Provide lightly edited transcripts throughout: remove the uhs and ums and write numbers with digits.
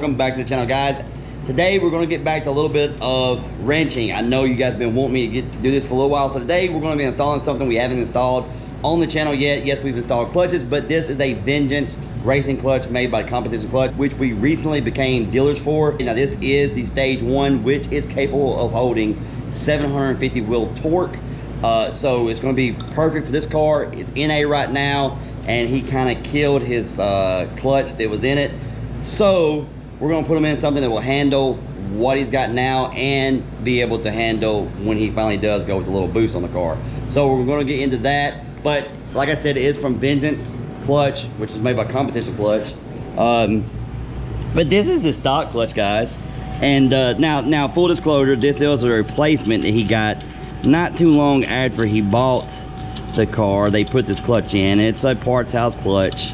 welcome back to the channel, guys. Today we're going to get back to a little bit of wrenching. I know you guys have been wanting me to do this for a little while, so today we're going to be installing something we haven't installed on the channel yet. Yes, we've installed clutches, but this is a Vengeance racing clutch made by Competition Clutch, which we recently became dealers for. Now this is the stage 1, which is capable of holding 750 wheel torque. So it's going to be perfect for this car. It's NA right now, and he kind of killed his clutch that was in it. So we're going to put him in something that will handle what he's got now and be able to handle when he finally does go with a little boost on the car. So we're going to get into that. But like I said, it is from Vengeance Clutch, which is made by Competition Clutch. But this is his stock clutch, guys. And now full disclosure, this is a replacement that he got not too long after he bought the car. They put this clutch in. It's a parts house clutch,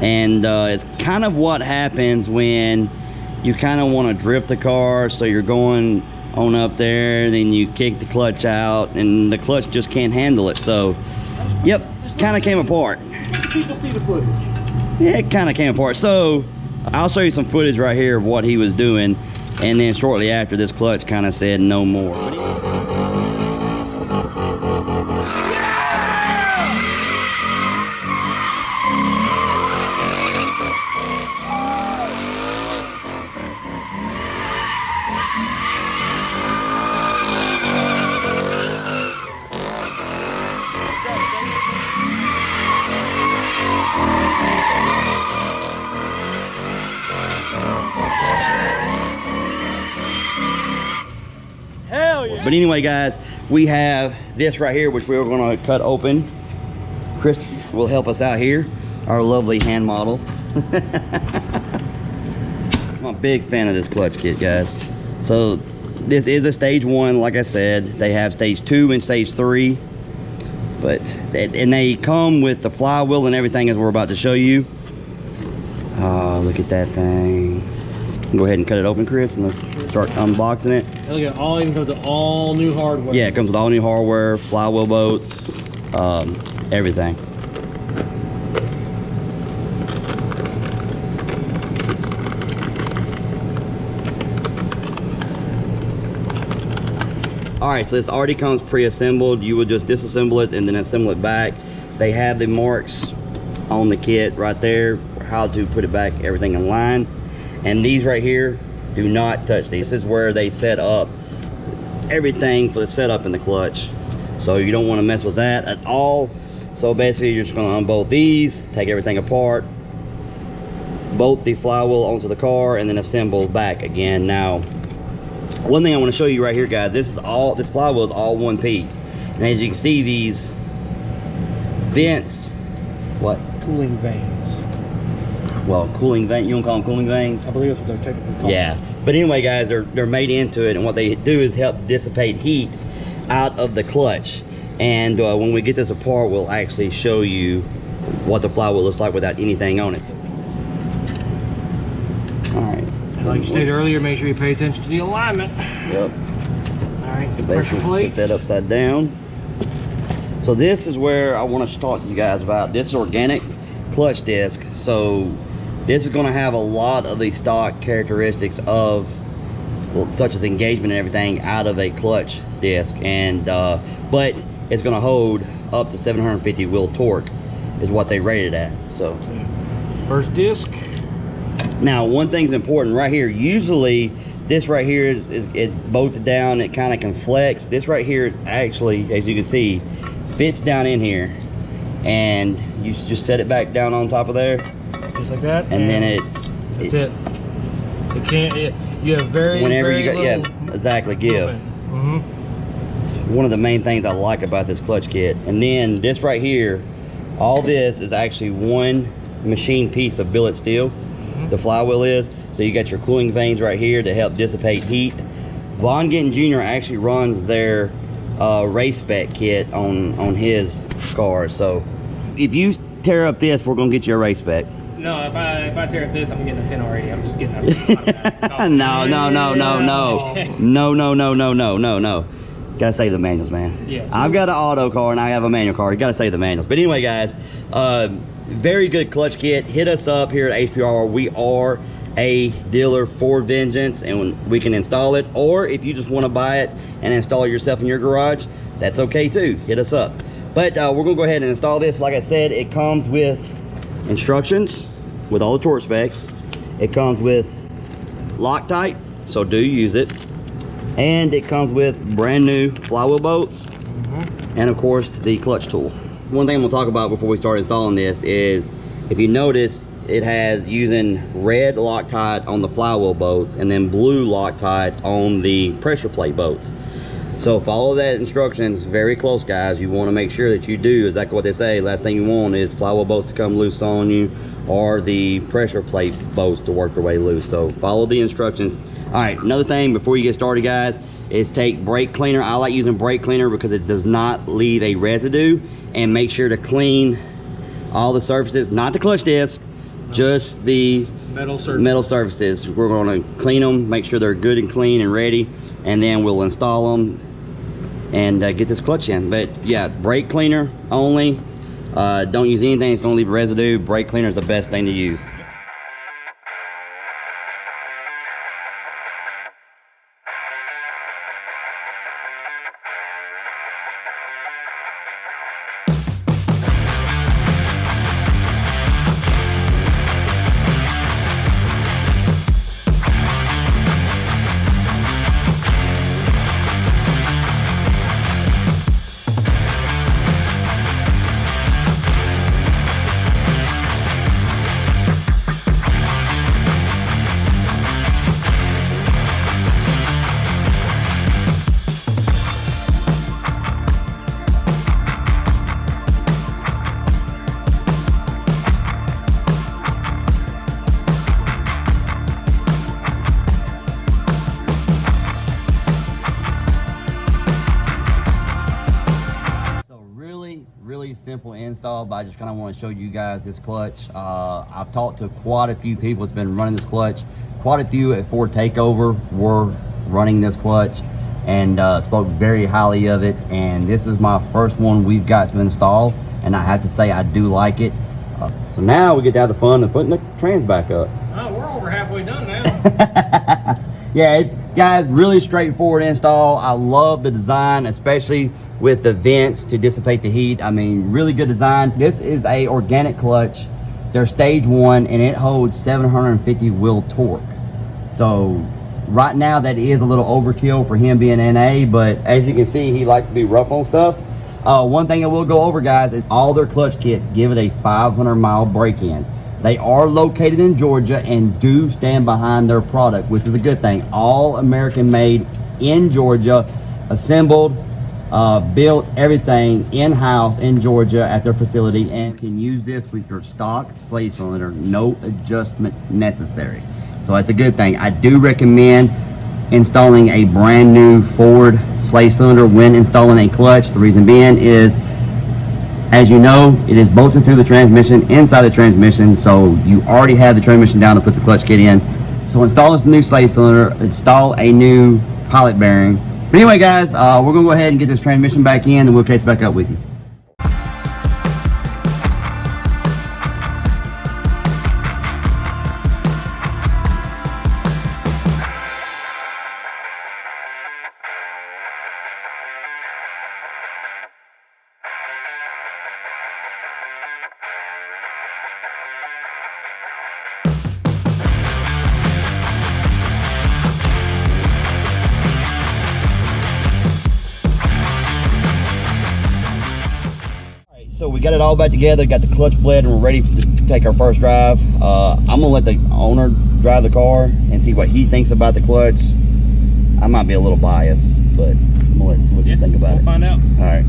and it's kind of what happens when you kind of want to drift the car. So you're going on up there, then you kick the clutch out, and the clutch just can't handle it. So yep, kind of came apart. People see the footage. Yeah, it kind of came apart. So I'll show you some footage right here of what he was doing, and then shortly after, this clutch kind of said no more. Hell yeah. But anyway, guys, we have this right here, which we're going to cut open. Chris will help us out here, our lovely hand model. I'm a big fan of this clutch kit, guys. So this is a stage 1, like I said. They have stage 2 and stage 3, and they come with the flywheel and everything, as we're about to show you. Oh, look at that thing. Go ahead and cut it open, Chris, and let's start unboxing it. Look at all, even comes with all new hardware. Yeah, it comes with all new hardware, flywheel bolts, everything. All right, so this already comes pre-assembled. You would just disassemble it and then assemble it back. They have the marks on the kit right there, how to put it back, everything in line. And these right here, do not touch these. This is where they set up everything for the setup in the clutch. So you don't want to mess with that at all. So basically, you're just going to unbolt these, take everything apart, bolt the flywheel onto the car, and then assemble back again. Now, one thing I want to show you right here, guys, this flywheel is all one piece. And as you can see, these vents, what? Cooling veins. Well, cooling vein, you want to call them cooling veins? I believe that's what they're technically called. Yeah, but anyway, guys, they're made into it, and what they do is help dissipate heat out of the clutch. And when we get this apart, we'll actually show you what the flywheel looks like without anything on it. All right. Like you stated earlier, make sure you pay attention to the alignment. Yep. All right, So pressure basically, plate. put that upside down. So this is where I want to talk to you guys about. This is organic clutch disc. So this is going to have a lot of the stock characteristics of, well, such as engagement and everything, out of a clutch disc, and but it's going to hold up to 750 wheel torque is what they rated at. So First disc. now one thing's important right here. Usually this right here is bolted down, it kind of can flex. This right here actually, as you can see, fits down in here, and you just set it back down on top of there, Just like that. and then that's it. It can't. You have whenever very you got, little yeah, exactly, give. movement. One of the main things I like about this clutch kit. And then this right here, all this is actually one machine piece of billet steel. The flywheel is. So you got your cooling vanes right here to help dissipate heat. Wengerd Jr. actually runs their race spec kit on his cars. So if you tear up this, we're gonna get you a race spec. No, if I tear up this, I'm getting a 10 already. I'm just getting a No. Gotta save the manuals, man. Yeah. I've got an auto car and I have a manual car. You gotta save the manuals. But anyway, guys, very good clutch kit. Hit us up here at HPR. We are a dealer for Vengeance and we can install it, or if you just want to buy it and install it yourself in your garage, that's okay too. Hit us up. But we're gonna go ahead and install this. Like I said, it comes with instructions with all the torque specs. It comes with Loctite, so do use it, and it comes with brand new flywheel bolts, and of course the clutch tool. One thing I'm gonna talk about before we start installing this is, if you notice, it has using red Loctite on the flywheel bolts and then blue Loctite on the pressure plate bolts. So follow that instructions very close, guys. You want to make sure that you do exactly what they say. Last thing you want is flywheel bolts to come loose on you, or the pressure plate bolts to work their way loose. So follow the instructions. All right, another thing before you get started, guys, is take brake cleaner. I like using brake cleaner because it does not leave a residue, and make sure to clean all the surfaces, not the clutch disc, just the metal surfaces. We're going to clean them, make sure they're good and clean and ready, and then we'll install them and get this clutch in. But yeah, brake cleaner only. Don't use anything that's going to leave residue. Brake cleaner is the best thing to use. Really simple install, but I just kind of want to show you guys this clutch. I've talked to quite a few people that's been running this clutch. Quite a few at Ford Takeover were running this clutch and spoke very highly of it, and this is my first one we've got to install, and I have to say I do like it. So now we get to have the fun of putting the trans back up. Oh, we're over halfway done now. Yeah, it's, guys, really straightforward install. I love the design, especially with the vents to dissipate the heat. I mean, really good design. This is a organic clutch. They're stage 1, and it holds 750 wheel torque. So right now that is a little overkill for him being NA, but as you can see, he likes to be rough on stuff. One thing I will go over, guys, is all their clutch kits give it a 500-mile break-in. They are located in Georgia and do stand behind their product, which is a good thing. All American made in Georgia, assembled, built, everything in-house in Georgia at their facility, and can use this with your stock slave cylinder, no adjustment necessary. So that's a good thing. I do recommend installing a brand new Ford slave cylinder when installing a clutch. The reason being is, as you know, it is bolted to the transmission, inside the transmission, so you already have the transmission down to put the clutch kit in. So install this new slave cylinder, install a new pilot bearing. But anyway, guys, we're gonna go ahead and get this transmission back in, and we'll catch back up with you. So we got it all back together, got the clutch bled, and we're ready to take our first drive. I'm gonna let the owner drive the car and see what he thinks about the clutch. I might be a little biased, but I'm gonna let see what you think about it. We'll find out. All right.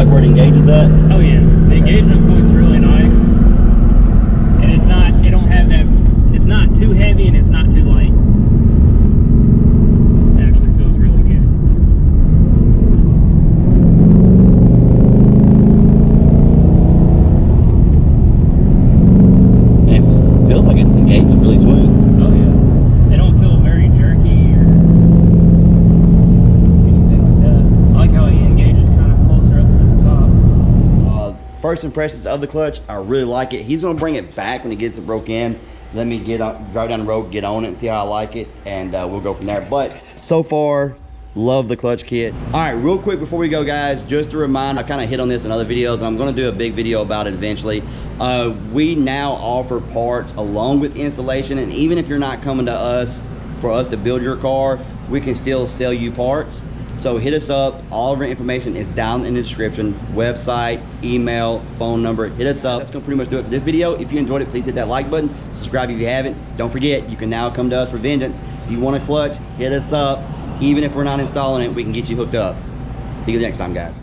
Where it engages at? Oh yeah, the engagement point's really nice, and it's not. It don't have that. It's not too heavy and it's not too light. It actually feels really good. first impressions of the clutch, I really like it. He's gonna bring it back when he gets it broke in. Let me drive down the road, get on it, and see how I like it, and we'll go from there. But so far, love the clutch kit. All right, real quick before we go, guys, just a reminder, I kind of hit on this in other videos, and I'm gonna do a big video about it eventually. We now offer parts along with installation, and even if you're not coming to us for us to build your car, we can still sell you parts. So hit us up. All of our information is down in the description. Website, email, phone number, hit us up. That's gonna pretty much do it for this video. If you enjoyed it, please hit that like button. Subscribe if you haven't. Don't forget, you can now come to us for vengeance. If you want a clutch, hit us up. Even if we're not installing it, we can get you hooked up. See you next time, guys.